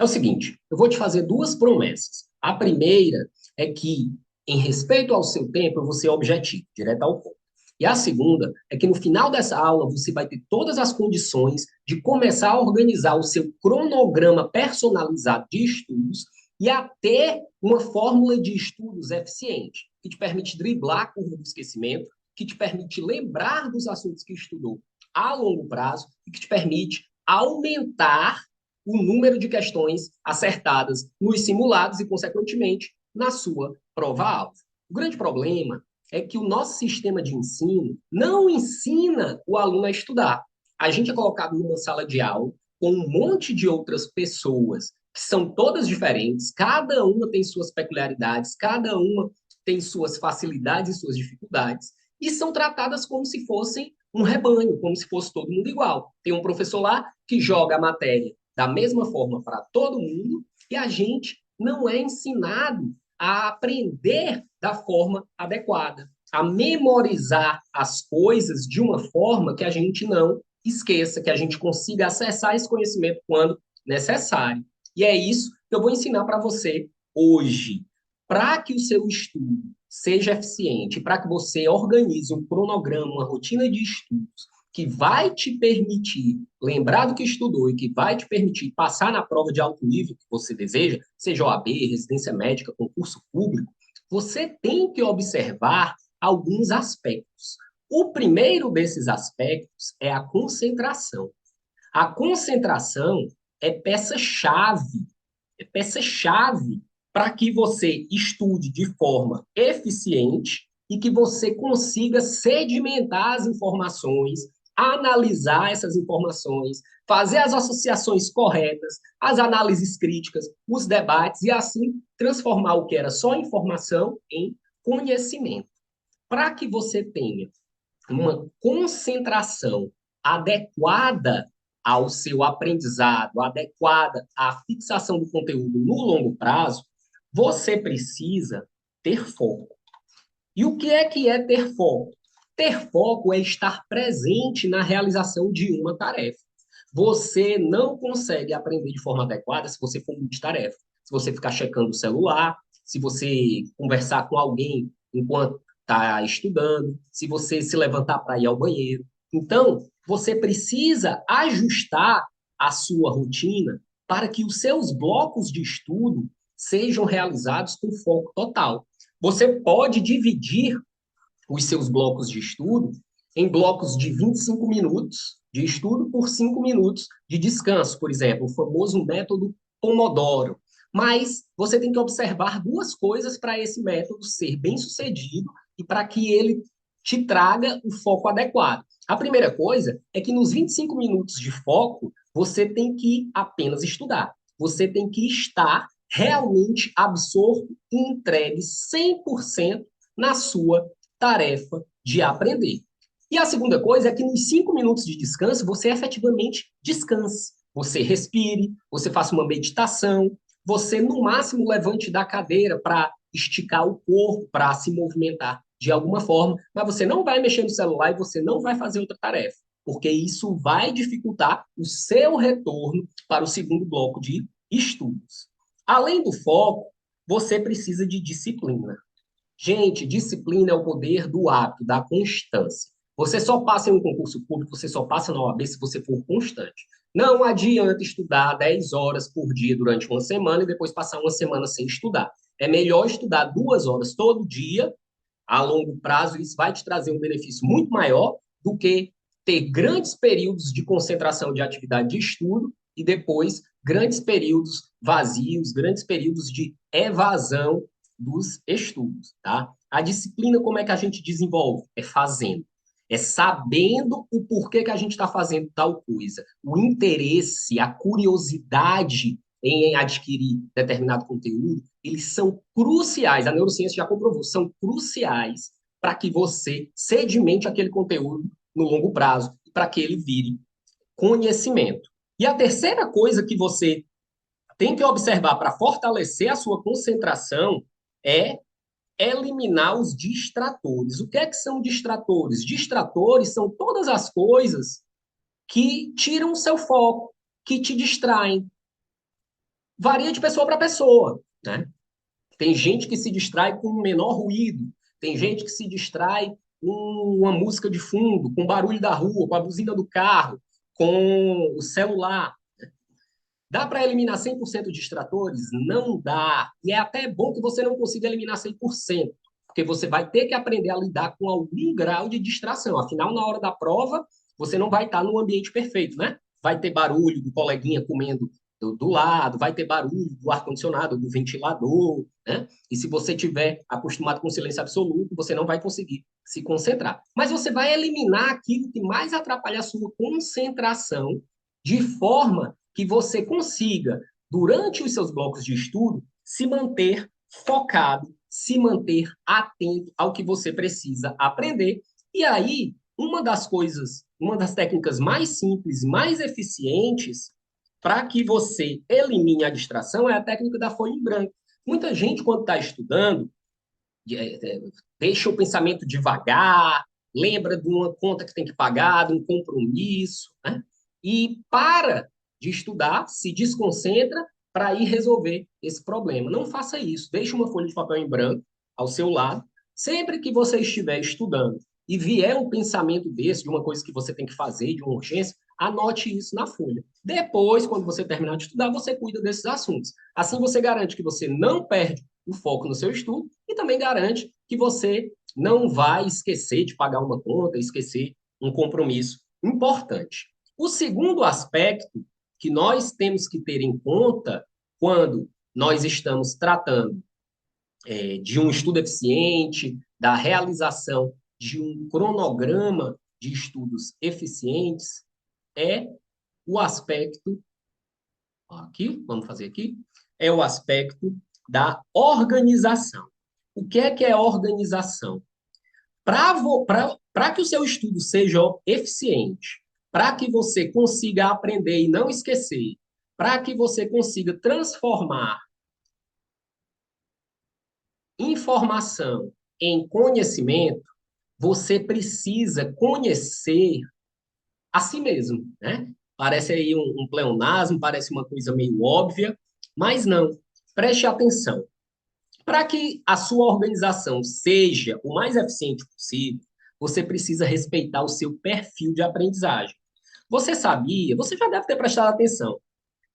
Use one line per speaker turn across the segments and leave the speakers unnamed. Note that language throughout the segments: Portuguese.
o seguinte, eu vou te fazer duas promessas. A primeira é que, em respeito ao seu tempo, eu vou ser objetivo, direto ao ponto. E a segunda é que no final dessa aula você vai ter todas as condições de começar a organizar o seu cronograma personalizado de estudos e a ter uma fórmula de estudos eficiente, que te permite driblar a curva do esquecimento, que te permite lembrar dos assuntos que estudou a longo prazo e que te permite aumentar o número de questões acertadas nos simulados e, consequentemente, na sua prova-alvo. O grande problema é que o nosso sistema de ensino não ensina o aluno a estudar. A gente é colocado numa sala de aula com um monte de outras pessoas que são todas diferentes, cada uma tem suas peculiaridades, cada uma tem suas facilidades e suas dificuldades, e são tratadas como se fossem um rebanho, como se fosse todo mundo igual. Tem um professor lá que joga a matéria da mesma forma para todo mundo, e a gente não é ensinado a aprender da forma adequada, a memorizar as coisas de uma forma que a gente não esqueça, que a gente consiga acessar esse conhecimento quando necessário. E é isso que eu vou ensinar para você hoje. Para que o seu estudo seja eficiente, para que você organize um cronograma, uma rotina de estudos que vai te permitir lembrar do que estudou e que vai te permitir passar na prova de alto nível que você deseja, seja OAB, residência médica, concurso público, você tem que observar alguns aspectos. O primeiro desses aspectos é a concentração. A concentração é peça-chave para que você estude de forma eficiente e que você consiga sedimentar as informações, analisar essas informações, fazer as associações corretas, as análises críticas, os debates e assim transformar o que era só informação em conhecimento. Para que você tenha uma concentração adequada ao seu aprendizado, adequada à fixação do conteúdo no longo prazo, você precisa ter foco. E o que é ter foco? Ter foco é estar presente na realização de uma tarefa. Você não consegue aprender de forma adequada se você for multitarefa. Se você ficar checando o celular, se você conversar com alguém enquanto está estudando, se você se levantar para ir ao banheiro. Então, você precisa ajustar a sua rotina para que os seus blocos de estudo sejam realizados com foco total. Você pode dividir os seus blocos de estudo em blocos de 25 minutos de estudo por 5 minutos de descanso, por exemplo, o famoso método Pomodoro. Mas você tem que observar duas coisas para esse método ser bem sucedido e para que ele te traga o foco adequado. A primeira coisa é que nos 25 minutos de foco, você tem que apenas estudar. Você tem que estar realmente absorto e entregue 100% na sua tarefa de aprender. E a segunda coisa é que nos 5 minutos de descanso, você efetivamente descanse. Você respire, você faça uma meditação, você, no máximo, levante da cadeira para esticar o corpo, para se movimentar de alguma forma, mas você não vai mexer no celular e você não vai fazer outra tarefa, porque isso vai dificultar o seu retorno para o segundo bloco de estudos. Além do foco, você precisa de disciplina. Gente, disciplina é o poder do hábito, da constância. Você só passa em um concurso público, você só passa na OAB se você for constante. Não adianta estudar 10 horas por dia durante uma semana e depois passar uma semana sem estudar. É melhor estudar 2 horas todo dia, a longo prazo, isso vai te trazer um benefício muito maior do que ter grandes períodos de concentração de atividade de estudo e depois grandes períodos vazios, grandes períodos de evasão dos estudos, tá? A disciplina, como é que a gente desenvolve? É fazendo. É sabendo o porquê que a gente está fazendo tal coisa. O interesse, a curiosidade em adquirir determinado conteúdo, eles são cruciais. A neurociência já comprovou, são cruciais para que você sedimente aquele conteúdo no longo prazo, para que ele vire conhecimento. E a terceira coisa que você tem que observar para fortalecer a sua concentração é eliminar os distratores. O que é que são distratores? Distratores são todas as coisas que tiram o seu foco, que te distraem. Varia de pessoa para pessoa, né? Tem gente que se distrai com menor ruído, tem gente que se distrai com uma música de fundo, com o barulho da rua, com a buzina do carro, com o celular. Dá para eliminar 100% de distratores? Não dá. E é até bom que você não consiga eliminar 100%, porque você vai ter que aprender a lidar com algum grau de distração. Afinal, na hora da prova, você não vai estar no ambiente perfeito, né? Vai ter barulho do coleguinha comendo do lado, vai ter barulho do ar-condicionado, do ventilador, né? E se você tiver acostumado com silêncio absoluto, você não vai conseguir se concentrar. Mas você vai eliminar aquilo que mais atrapalha a sua concentração, de forma que você consiga, durante os seus blocos de estudo, se manter focado, se manter atento ao que você precisa aprender. E aí, uma das técnicas mais simples, mais eficientes para que você elimine a distração é a técnica da folha em branco. Muita gente, quando está estudando, deixa o pensamento devagar, lembra de uma conta que tem que pagar, de um compromisso, né? E para de estudar, se desconcentra para ir resolver esse problema. Não faça isso. Deixe uma folha de papel em branco ao seu lado. Sempre que você estiver estudando e vier um pensamento desse, de uma coisa que você tem que fazer, de uma urgência, anote isso na folha. Depois, quando você terminar de estudar, você cuida desses assuntos. Assim você garante que você não perde o foco no seu estudo e também garante que você não vai esquecer de pagar uma conta, esquecer um compromisso importante. O segundo aspecto que nós temos que ter em conta quando nós estamos tratando de um estudo eficiente, da realização de um cronograma de estudos eficientes, é o aspecto, aqui, vamos fazer aqui, é o aspecto da organização. O que é organização? Para que o seu estudo seja eficiente, para que você consiga aprender e não esquecer, para que você consiga transformar informação em conhecimento, você precisa conhecer a si mesmo, né? Parece aí um pleonasmo, parece uma coisa meio óbvia, mas não. Preste atenção. Para que a sua organização seja o mais eficiente possível, você precisa respeitar o seu perfil de aprendizagem. Você sabia, você já deve ter prestado atenção,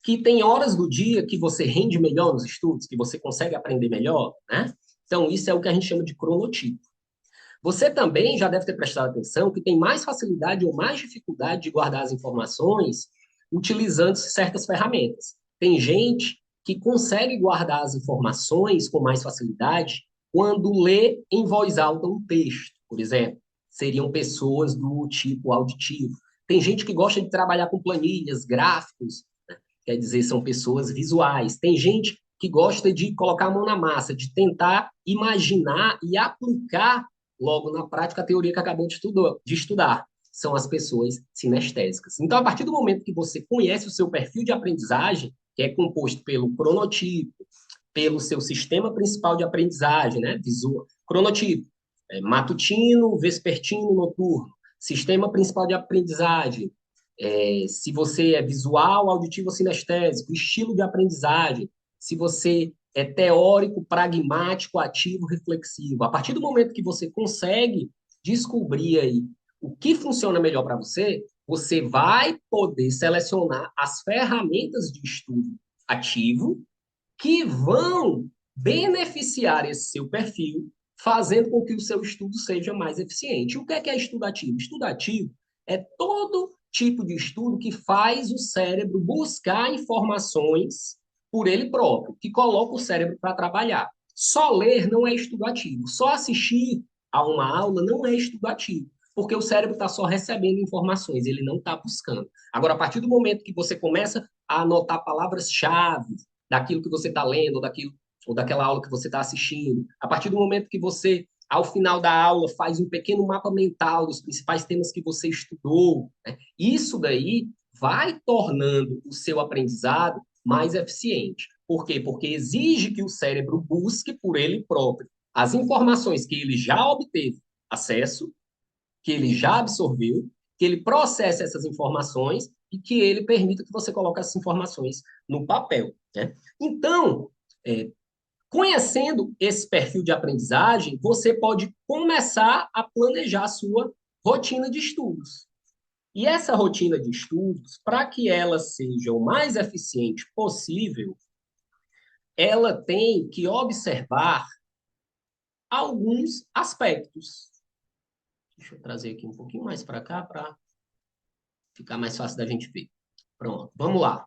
que tem horas do dia que você rende melhor nos estudos, que você consegue aprender melhor, né? Então, isso é o que a gente chama de cronotipo. Você também já deve ter prestado atenção que tem mais facilidade ou mais dificuldade de guardar as informações utilizando certas ferramentas. Tem gente que consegue guardar as informações com mais facilidade quando lê em voz alta um texto, por exemplo. Seriam pessoas do tipo auditivo. Tem gente que gosta de trabalhar com planilhas, gráficos, né? Quer dizer, são pessoas visuais. Tem gente que gosta de colocar a mão na massa, de tentar imaginar e aplicar logo na prática a teoria que acabou de estudar. São as pessoas sinestésicas. Então, a partir do momento que você conhece o seu perfil de aprendizagem, que é composto pelo cronotipo, pelo seu sistema principal de aprendizagem, né? Visual, cronotipo, matutino, vespertino, noturno. Sistema principal de aprendizagem, se você é visual, auditivo ou sinestésico, estilo de aprendizagem, se você é teórico, pragmático, ativo, reflexivo. A partir do momento que você consegue descobrir aí o que funciona melhor para você, você vai poder selecionar as ferramentas de estudo ativo que vão beneficiar esse seu perfil, fazendo com que o seu estudo seja mais eficiente. O que é estudo ativo? Estudo ativo é todo tipo de estudo que faz o cérebro buscar informações por ele próprio, que coloca o cérebro para trabalhar. Só ler não é estudo ativo. Só assistir a uma aula não é estudo ativo, porque o cérebro está só recebendo informações, ele não está buscando. Agora, a partir do momento que você começa a anotar palavras-chave daquilo que você está lendo, ou daquela aula que você está assistindo, a partir do momento que você, ao final da aula, faz um pequeno mapa mental dos principais temas que você estudou, né? Isso daí vai tornando o seu aprendizado mais eficiente. Por quê? Porque exige que o cérebro busque por ele próprio as informações que ele já obteve acesso, que ele já absorveu, que ele processe essas informações e que ele permita que você coloque essas informações no papel, né? Então, conhecendo esse perfil de aprendizagem, você pode começar a planejar a sua rotina de estudos. E essa rotina de estudos, para que ela seja o mais eficiente possível, ela tem que observar alguns aspectos. Deixa eu trazer aqui um pouquinho mais para cá para ficar mais fácil da gente ver. Pronto, vamos lá.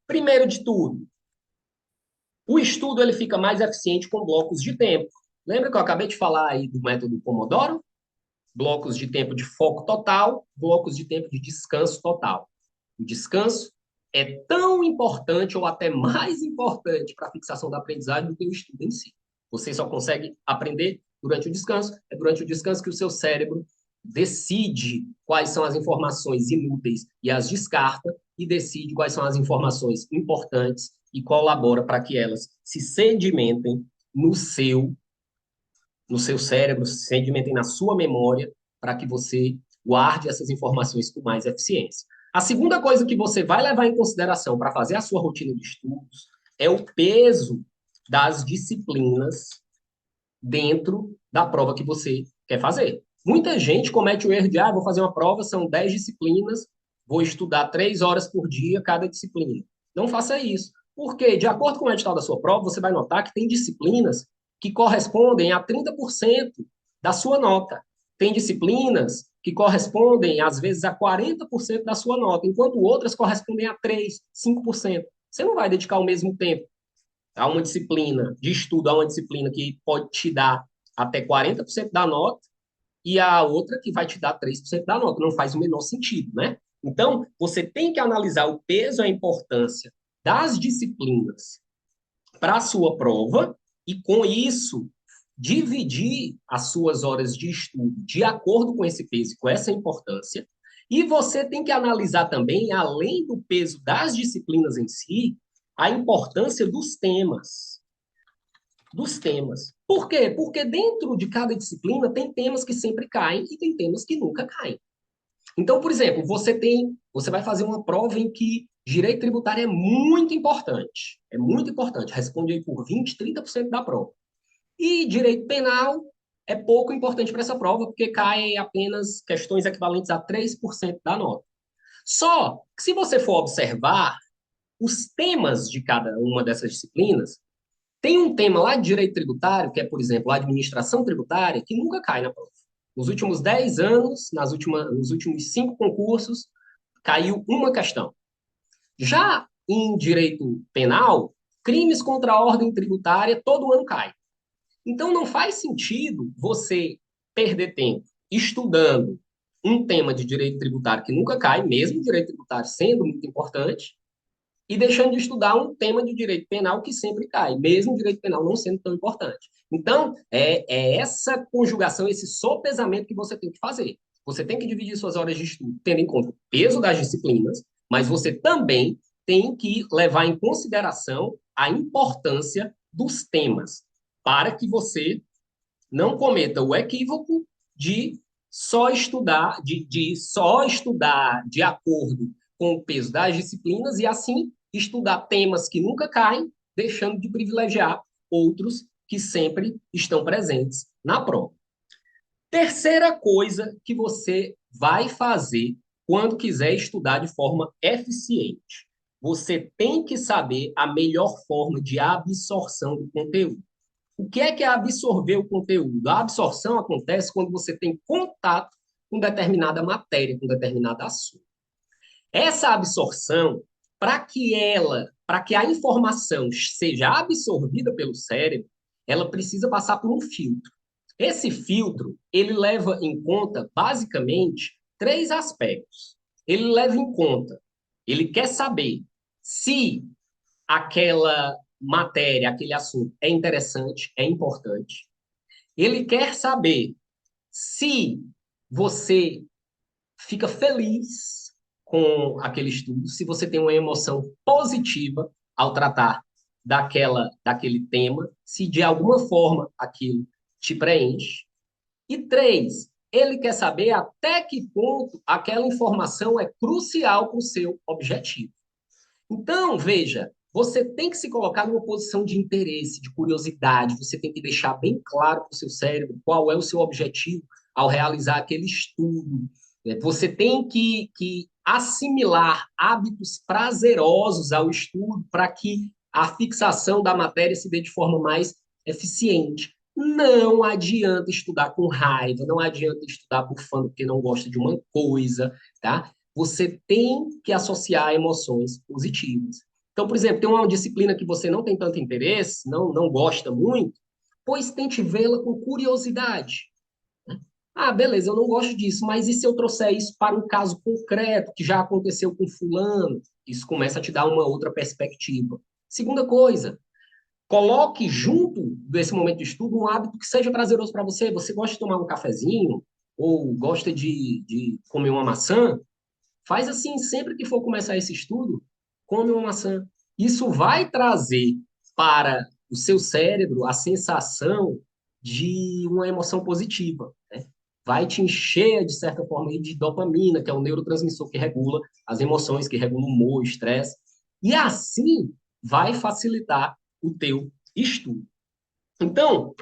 Primeiro de tudo, o estudo ele fica mais eficiente com blocos de tempo. Lembra que eu acabei de falar aí do método Pomodoro? Blocos de tempo de foco total, blocos de tempo de descanso total. O descanso é tão importante ou até mais importante para a fixação da aprendizagem do que o estudo em si. Você só consegue aprender durante o descanso. É durante o descanso que o seu cérebro decide quais são as informações inúteis e as descarta e decide quais são as informações importantes e colabora para que elas se sedimentem no seu cérebro, se sedimentem na sua memória, para que você guarde essas informações com mais eficiência. A segunda coisa que você vai levar em consideração para fazer a sua rotina de estudos é o peso das disciplinas dentro da prova que você quer fazer. Muita gente comete o erro de, vou fazer uma prova, são 10 disciplinas, vou estudar 3 horas por dia cada disciplina. Não faça isso. Porque, de acordo com o edital da sua prova, você vai notar que tem disciplinas que correspondem a 30% da sua nota. Tem disciplinas que correspondem, às vezes, a 40% da sua nota, enquanto outras correspondem a 3%, 5%. Você não vai dedicar o mesmo tempo a uma disciplina de estudo, a uma disciplina que pode te dar até 40% da nota e a outra que vai te dar 3% da nota. Não faz o menor sentido, né? Então, você tem que analisar o peso e a importância das disciplinas para a sua prova e, com isso, dividir as suas horas de estudo de acordo com esse peso e com essa importância. E você tem que analisar também, além do peso das disciplinas em si, a importância dos temas. Dos temas. Por quê? Porque dentro de cada disciplina tem temas que sempre caem e tem temas que nunca caem. Então, por exemplo, você vai fazer uma prova em que direito tributário é muito importante. É muito importante. Responde aí por 20, 30% da prova. E direito penal é pouco importante para essa prova, porque cai apenas questões equivalentes a 3% da nota. Só que se você for observar os temas de cada uma dessas disciplinas, tem um tema lá de direito tributário, que é, por exemplo, a administração tributária, que nunca cai na prova. Nos últimos 10 anos, nos últimos 5 concursos, caiu uma questão. Já em direito penal, crimes contra a ordem tributária, todo ano cai. Então, não faz sentido você perder tempo estudando um tema de direito tributário que nunca cai, mesmo direito tributário sendo muito importante, e deixando de estudar um tema de direito penal que sempre cai, mesmo o direito penal não sendo tão importante. Então, é essa conjugação, esse sopesamento que você tem que fazer. Você tem que dividir suas horas de estudo, tendo em conta o peso das disciplinas, mas você também tem que levar em consideração a importância dos temas, para que você não cometa o equívoco de só estudar, de só estudar de acordo com o peso das disciplinas e, assim, estudar temas que nunca caem, deixando de privilegiar outros que sempre estão presentes na prova. Terceira coisa que você vai fazer quando quiser estudar de forma eficiente. Você tem que saber a melhor forma de absorção do conteúdo. O que é absorver o conteúdo? A absorção acontece quando você tem contato com determinada matéria, com determinado assunto. Essa absorção, para que a informação seja absorvida pelo cérebro, ela precisa passar por um filtro. Esse filtro, ele leva em conta, basicamente, 3 aspectos. Ele leva em conta, ele quer saber se aquela matéria, aquele assunto é interessante, é importante. Ele quer saber se você fica feliz com aquele estudo, se você tem uma emoção positiva ao tratar daquele tema, se de alguma forma aquilo te preenche. E 3, Ele quer saber até que ponto aquela informação é crucial para o seu objetivo. Então, veja, você tem que se colocar numa posição de interesse, de curiosidade, você tem que deixar bem claro para o seu cérebro qual é o seu objetivo ao realizar aquele estudo. Você tem que assimilar hábitos prazerosos ao estudo para que a fixação da matéria se dê de forma mais eficiente. Não adianta estudar com raiva, não adianta estudar bufando porque não gosta de uma coisa, tá? Você tem que associar emoções positivas. Então, por exemplo, tem uma disciplina que você não tem tanto interesse, não gosta muito, pois tente vê-la com curiosidade. Ah, beleza, eu não gosto disso, mas e se eu trouxer isso para um caso concreto que já aconteceu com fulano? Isso começa a te dar uma outra perspectiva. Segunda coisa, coloque junto desse momento de estudo um hábito que seja prazeroso para você. Você gosta de tomar um cafezinho ou gosta de comer uma maçã? Faz assim, sempre que for começar esse estudo, come uma maçã. Isso vai trazer para o seu cérebro a sensação de uma emoção positiva, né? Vai te encher, de certa forma, de dopamina, que é o neurotransmissor que regula as emoções, que regula o humor, o estresse. E assim vai facilitar o teu estudo. Então,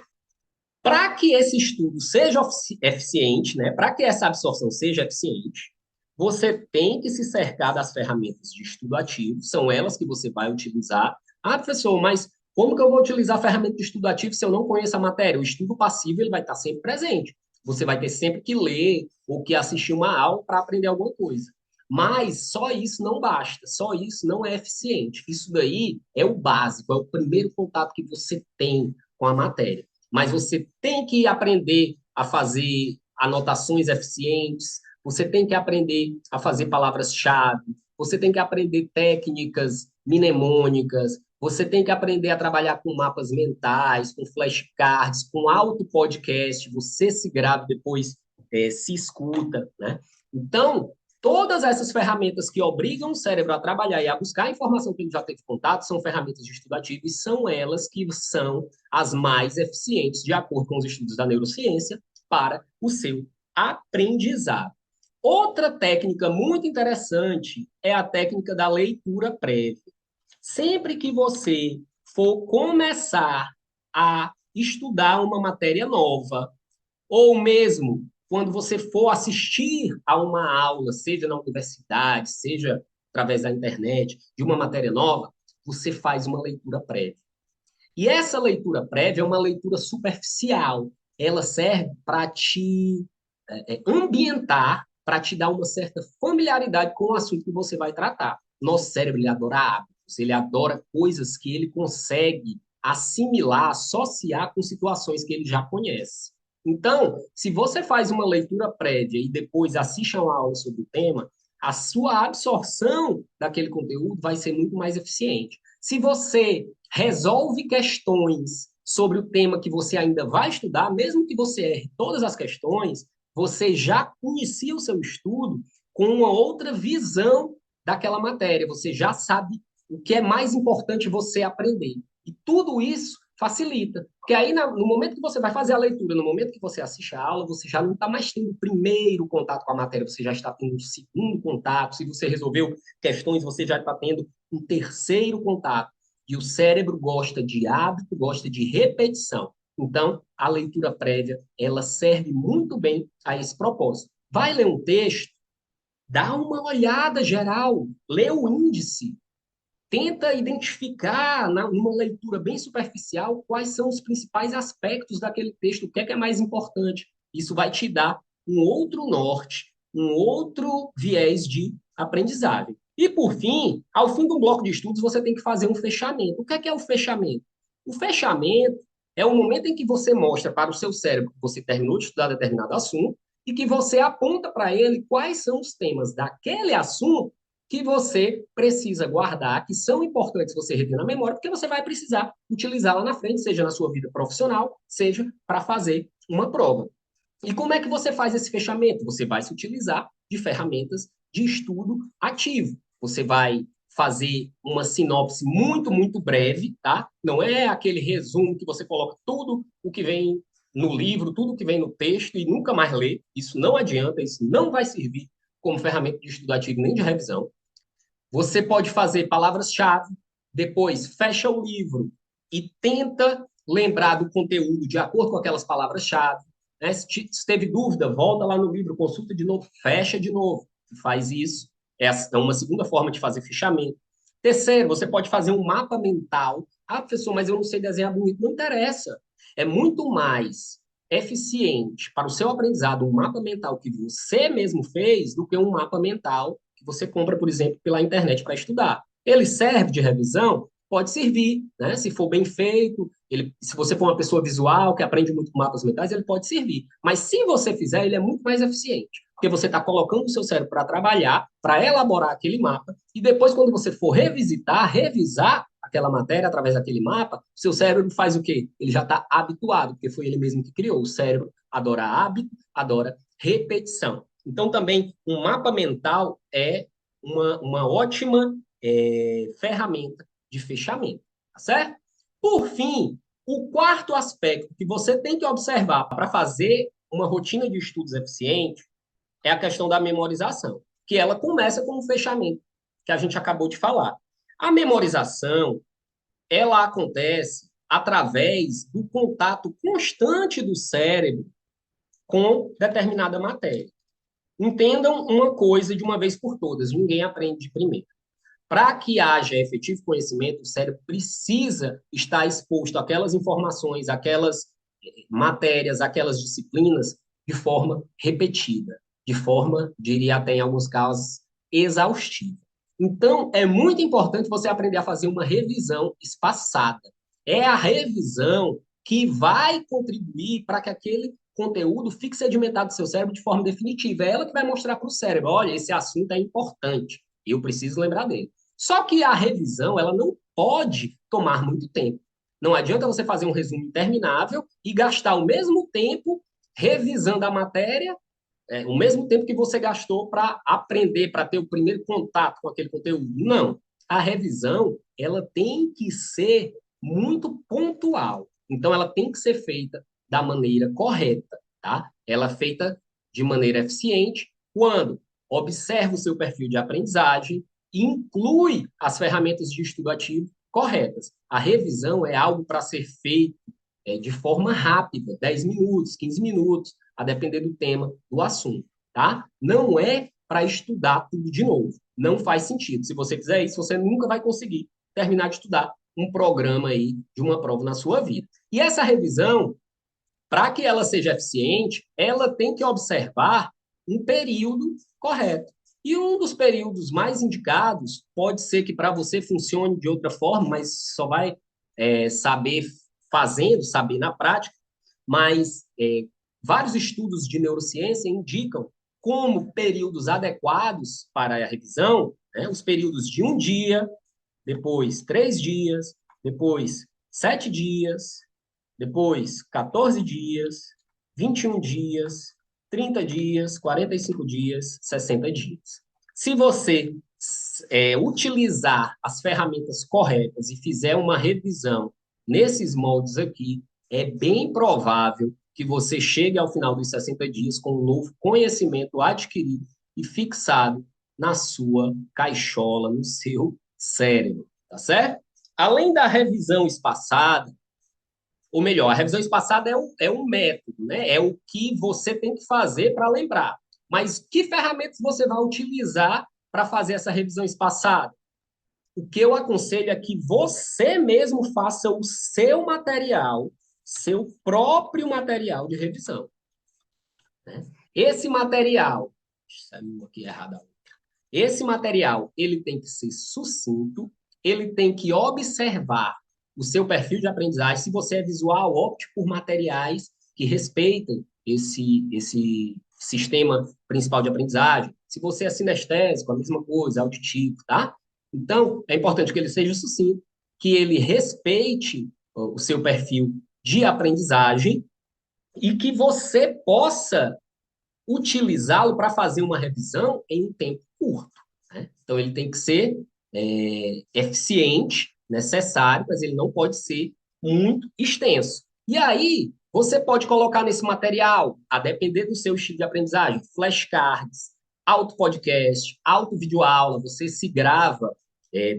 para que esse estudo seja eficiente, né, para que essa absorção seja eficiente, você tem que se cercar das ferramentas de estudo ativo, são elas que você vai utilizar. Ah, professor, mas como que eu vou utilizar a ferramenta de estudo ativo se eu não conheço a matéria? O estudo passivo ele vai estar sempre presente. Você vai ter sempre que ler ou que assistir uma aula para aprender alguma coisa. Mas só isso não basta, só isso não é eficiente. Isso daí é o básico, é o primeiro contato que você tem com a matéria. Mas você tem que aprender a fazer anotações eficientes, você tem que aprender a fazer palavras-chave, você tem que aprender técnicas mnemônicas, você tem que aprender a trabalhar com mapas mentais, com flashcards, com auto-podcast, você se grava depois, se escuta, né? Então, todas essas ferramentas que obrigam o cérebro a trabalhar e a buscar a informação que ele já teve contato são ferramentas de estudo ativo e são elas que são as mais eficientes, de acordo com os estudos da neurociência, para o seu aprendizado. Outra técnica muito interessante é a técnica da leitura prévia. Sempre que você for começar a estudar uma matéria nova, ou mesmo quando você for assistir a uma aula, seja na universidade, seja através da internet, de uma matéria nova, você faz uma leitura prévia. E essa leitura prévia é uma leitura superficial. Ela serve para te ambientar, para te dar uma certa familiaridade com o assunto que você vai tratar. Nosso cérebro, ele adora hábitos, ele adora coisas que ele consegue assimilar, associar com situações que ele já conhece. Então, se você faz uma leitura prévia e depois assiste a uma aula sobre o tema, a sua absorção daquele conteúdo vai ser muito mais eficiente. Se você resolve questões sobre o tema que você ainda vai estudar, mesmo que você erre todas as questões, você já conhecia o seu estudo com uma outra visão daquela matéria. Você já sabe o que é mais importante você aprender. E tudo isso facilita. Porque aí, no momento que você vai fazer a leitura, no momento que você assiste a aula, você já não está mais tendo o primeiro contato com a matéria, você já está tendo um segundo contato. Se você resolveu questões, você já está tendo um terceiro contato. E o cérebro gosta de hábito, gosta de repetição. Então, a leitura prévia, ela serve muito bem a esse propósito. Vai ler um texto, dá uma olhada geral, lê o índice, tenta identificar, numa leitura bem superficial, quais são os principais aspectos daquele texto, o que é mais importante. Isso vai te dar um outro norte, um outro viés de aprendizagem. E, por fim, ao fim do bloco de estudos, você tem que fazer um fechamento. O que é o fechamento? O fechamento é o momento em que você mostra para o seu cérebro que você terminou de estudar determinado assunto e que você aponta para ele quais são os temas daquele assunto que você precisa guardar, que são importantes você reter na memória, porque você vai precisar utilizar lá na frente, seja na sua vida profissional, seja para fazer uma prova. E como é que você faz esse fechamento? Você vai se utilizar de ferramentas de estudo ativo. Você vai fazer uma sinopse muito, muito breve, tá? Não é aquele resumo que você coloca tudo o que vem no livro, tudo que vem no texto e nunca mais ler. Isso não adianta, isso não vai servir como ferramenta de estudativo nem de revisão. Você pode fazer palavras-chave, depois fecha o livro e tenta lembrar do conteúdo de acordo com aquelas palavras-chave. Né? Se teve dúvida, volta lá no livro, consulta de novo, fecha de novo. Faz isso. Essa é uma segunda forma de fazer fechamento. Terceiro, você pode fazer um mapa mental. Ah, professor, mas eu não sei desenhar bonito. Não interessa. É muito mais eficiente para o seu aprendizado um mapa mental que você mesmo fez do que um mapa mental que você compra, por exemplo, pela internet para estudar. Ele serve de revisão? Pode servir, né? Se for bem feito, se você for uma pessoa visual que aprende muito com mapas mentais, ele pode servir. Mas se você fizer, ele é muito mais eficiente, porque você está colocando o seu cérebro para trabalhar, para elaborar aquele mapa, e depois, quando você for revisar aquela matéria através daquele mapa, seu cérebro faz o quê? Ele já está habituado, porque foi ele mesmo que criou. O cérebro adora hábito, adora repetição. Então, também, um mapa mental é uma ótima ferramenta de fechamento, tá certo? Por fim, o quarto aspecto que você tem que observar para fazer uma rotina de estudos eficiente é a questão da memorização, que ela começa com um fechamento, que a gente acabou de falar. A memorização, ela acontece através do contato constante do cérebro com determinada matéria. Entendam uma coisa de uma vez por todas: ninguém aprende de primeira. Para que haja efetivo conhecimento, o cérebro precisa estar exposto àquelas informações, àquelas matérias, àquelas disciplinas de forma repetida, de forma, diria até em alguns casos, exaustiva. Então, é muito importante você aprender a fazer uma revisão espaçada. É a revisão que vai contribuir para que aquele conteúdo fique sedimentado no seu cérebro de forma definitiva. É ela que vai mostrar para o cérebro: olha, esse assunto é importante, eu preciso lembrar dele. Só que a revisão, ela não pode tomar muito tempo. Não adianta você fazer um resumo interminável e gastar o mesmo tempo revisando a matéria, o mesmo tempo que você gastou para aprender, para ter o primeiro contato com aquele conteúdo. Não. A revisão, ela tem que ser muito pontual. Então, ela tem que ser feita da maneira correta, tá? Ela é feita de maneira eficiente quando observa o seu perfil de aprendizagem e inclui as ferramentas de estudo ativo corretas. A revisão é algo para ser feito de forma rápida, 10 minutos, 15 minutos, a depender do tema, do assunto, tá? Não é para estudar tudo de novo. Não faz sentido. Se você fizer isso, você nunca vai conseguir terminar de estudar um programa aí de uma prova na sua vida. E essa revisão, para que ela seja eficiente, ela tem que observar um período correto. E um dos períodos mais indicados pode ser que para você funcione de outra forma, mas só vai saber fazendo, saber na prática, mas vários estudos de neurociência indicam como períodos adequados para a revisão, né, os períodos de um dia, depois 3 dias, depois 7 dias, depois 14 dias, 21 dias, 30 dias, 45 dias, 60 dias. Se você utilizar as ferramentas corretas e fizer uma revisão nesses moldes aqui, é bem provável que você chegue ao final dos 60 dias com um novo conhecimento adquirido e fixado na sua caixola, no seu cérebro, tá certo? Além da revisão espaçada, ou melhor, a revisão espaçada é um método, né? É o que você tem que fazer para lembrar. Mas que ferramentas você vai utilizar para fazer essa revisão espaçada? O que eu aconselho é que você mesmo faça o seu material, seu próprio material de revisão, né? Esse material, saiu aqui errado. Esse material, ele tem que ser sucinto, ele tem que observar o seu perfil de aprendizagem. Se você é visual, opte por materiais que respeitem esse sistema principal de aprendizagem. Se você é sinestésico, a mesma coisa, auditivo, tá? Então, é importante que ele seja sucinto, que ele respeite o seu perfil de aprendizagem e que você possa utilizá-lo para fazer uma revisão em um tempo curto, né? Então, ele tem que ser eficiente, necessário, mas ele não pode ser muito extenso. E aí, Você pode colocar nesse material, a depender do seu estilo de aprendizagem, flashcards, auto-podcast, auto-videoaula, você se grava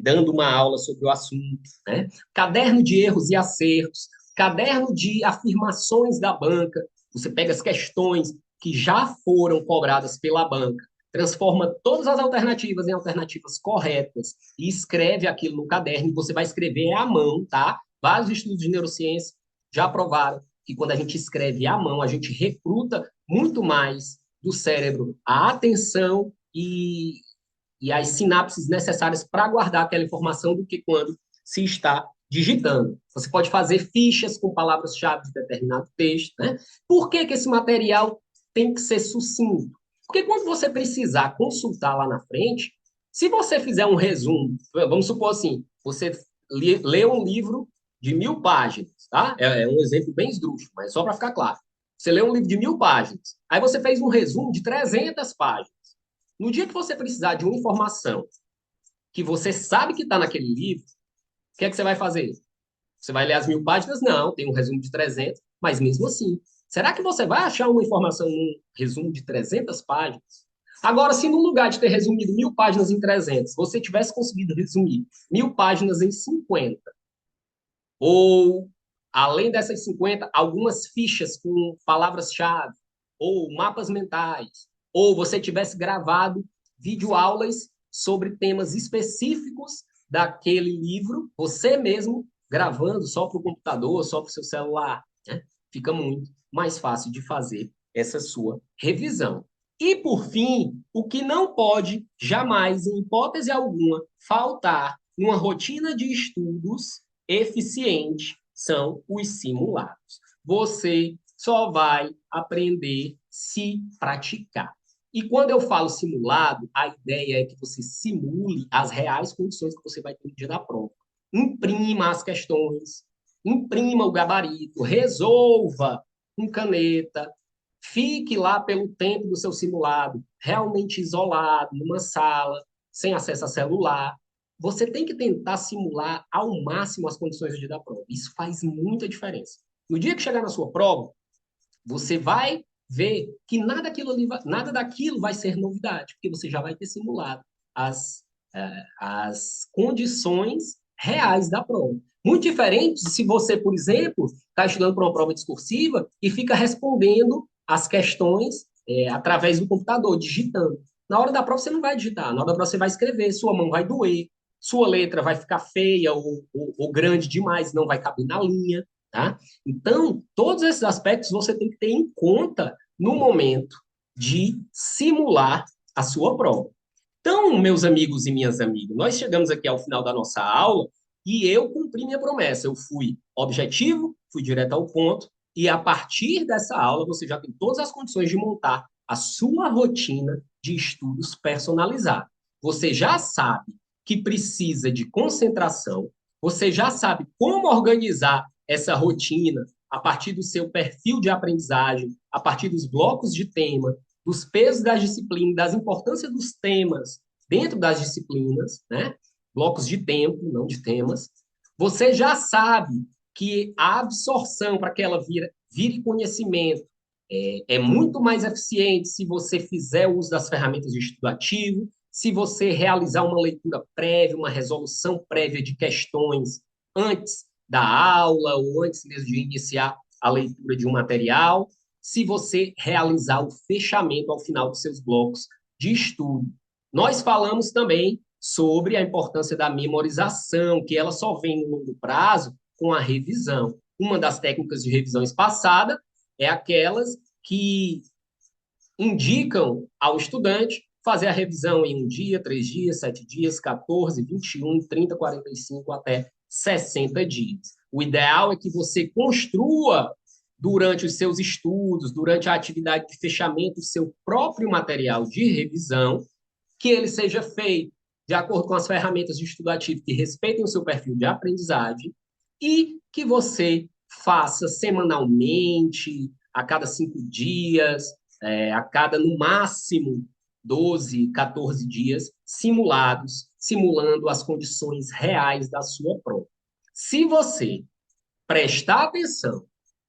dando uma aula sobre o assunto, né? Caderno de erros e acertos, caderno de afirmações da banca, você pega as questões que já foram cobradas pela banca, transforma todas as alternativas em alternativas corretas e escreve aquilo no caderno, e você vai escrever à mão, tá? Vários estudos de neurociência já provaram que quando a gente escreve à mão, a gente recruta muito mais do cérebro a atenção e as sinapses necessárias para guardar aquela informação do que quando se está digitando. Você pode fazer fichas com palavras-chave de determinado texto, né? Por que esse material tem que ser sucinto? Porque quando você precisar consultar lá na frente, se você fizer um resumo, vamos supor assim, você lê um livro de 1.000 páginas, tá? É um exemplo bem esdrúxulo, mas só para ficar claro. Você lê um livro de 1.000 páginas, aí você fez um resumo de 300 páginas. No dia que você precisar de uma informação que você sabe que está naquele livro, o que é que você vai fazer? Você vai ler as 1.000 páginas? Não, tem um resumo de 300, mas mesmo assim, será que você vai achar uma informação num resumo de 300 páginas? Agora, se no lugar de ter resumido 1.000 páginas em 300, você tivesse conseguido resumir 1.000 páginas em 50, ou, além dessas 50, algumas fichas com palavras-chave, ou mapas mentais, ou você tivesse gravado videoaulas sobre temas específicos daquele livro, você mesmo gravando só para o computador, só para o seu celular, né? Fica muito mais fácil de fazer essa sua revisão. E, por fim, o que não pode jamais, em hipótese alguma, faltar numa rotina de estudos eficiente são os simulados. Você só vai aprender se praticar. E quando eu falo simulado, a ideia é que você simule as reais condições que você vai ter no dia da prova. Imprima as questões, imprima o gabarito, resolva com caneta, fique lá pelo tempo do seu simulado, realmente isolado, numa sala, sem acesso a celular. Você tem que tentar simular ao máximo as condições do dia da prova. Isso faz muita diferença. No dia que chegar na sua prova, você vai ver que nada daquilo vai ser novidade, porque você já vai ter simulado as condições reais da prova. Muito diferente se você, por exemplo, está estudando para uma prova discursiva e fica respondendo as questões através do computador, digitando. Na hora da prova você não vai digitar, na hora da prova você vai escrever, sua mão vai doer, sua letra vai ficar feia ou grande demais, não vai caber na linha, tá? Então, todos esses aspectos você tem que ter em conta no momento de simular a sua prova. Então, meus amigos e minhas amigas, nós chegamos aqui ao final da nossa aula e eu cumpri minha promessa. Eu fui objetivo, fui direto ao ponto, e a partir dessa aula você já tem todas as condições de montar a sua rotina de estudos personalizada. Você já sabe que precisa de concentração, você já sabe como organizar essa rotina a partir do seu perfil de aprendizagem, a partir dos blocos de tema, dos pesos das disciplinas, das importâncias dos temas dentro das disciplinas, né? Blocos de tempo, não de temas. Você já sabe que a absorção para que ela vire conhecimento é muito mais eficiente se você fizer uso das ferramentas de estudo ativo, se você realizar uma leitura prévia, uma resolução prévia de questões antes da aula ou antes mesmo de iniciar a leitura de um material, se você realizar o fechamento ao final dos seus blocos de estudo. Nós falamos também sobre a importância da memorização, que ela só vem no longo prazo com a revisão. Uma das técnicas de revisão espaçada é aquelas que indicam ao estudante fazer a revisão em 1 dia, 3 dias, 7 dias, 14, 21, 30, 45 até 60 dias. O ideal é que você construa durante os seus estudos, durante a atividade de fechamento, o seu próprio material de revisão, que ele seja feito de acordo com as ferramentas de estudo ativo que respeitem o seu perfil de aprendizagem e que você faça semanalmente, a cada 5 dias, a cada, no máximo, 12, 14 dias, simulando as condições reais da sua prova. Se você prestar atenção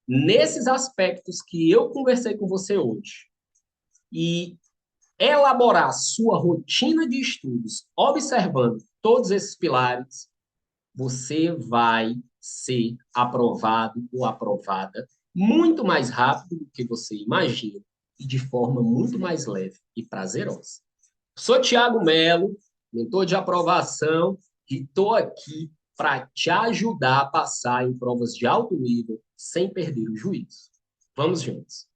nesses aspectos que eu conversei com você hoje e elaborar sua rotina de estudos, observando todos esses pilares, você vai ser aprovado ou aprovada muito mais rápido do que você imagina e de forma muito mais leve e prazerosa. Sou Tiago Melo, mentor de aprovação, e estou aqui para te ajudar a passar em provas de alto nível sem perder o juízo. Vamos juntos!